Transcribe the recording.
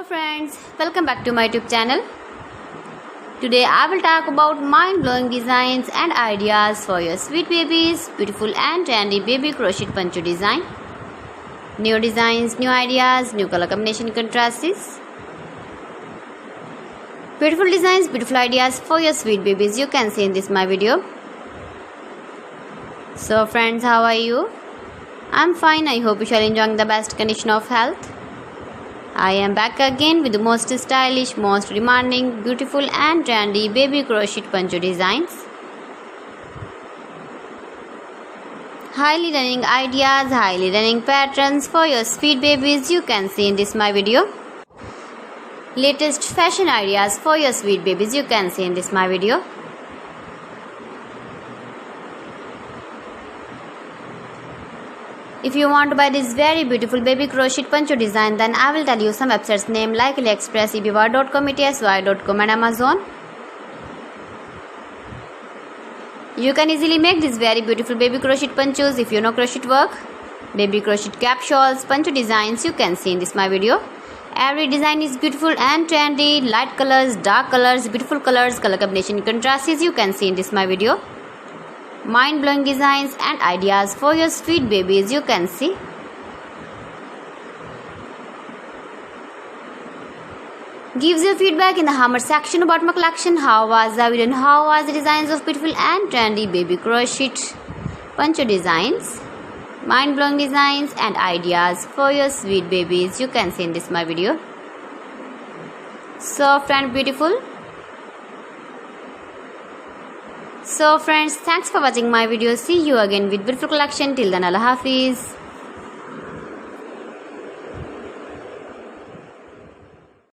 Hello friends, welcome back to my YouTube channel. Today I will talk about mind-blowing designs and ideas for your sweet babies, beautiful and trendy baby crochet poncho design. New designs, new ideas, new color combination contrasts. Beautiful designs, beautiful ideas for your sweet babies you can see in this my video. So friends, how are you? I'm fine. I hope you are enjoying the best condition of health. I am back again with the most stylish, most demanding, beautiful and trendy baby crochet poncho designs. Highly running ideas, highly running patterns for your sweet babies you can see in this my video. Latest fashion ideas for your sweet babies you can see in this my video. If you want to buy this very beautiful baby crochet poncho design, then I will tell you some websites name like AliExpress, eBay.com, etsy.com and Amazon. You can easily make these very beautiful baby crochet ponchos if you know crochet work. Baby crochet cap shawls, poncho designs you can see in this my video. Every design is beautiful and trendy, light colors, dark colors, beautiful colors, color combination contrasts you can see in this my video. Mind-blowing designs and ideas for your sweet babies you can see. Gives your feedback in the comment section about my collection. How was the video and how was the designs of beautiful and trendy baby crochet poncho designs. Mind-blowing designs and ideas for your sweet babies you can see in this my video. Soft and beautiful. So friends, thanks for watching my video. See you again with beautiful collection. Till then, Allah Hafiz.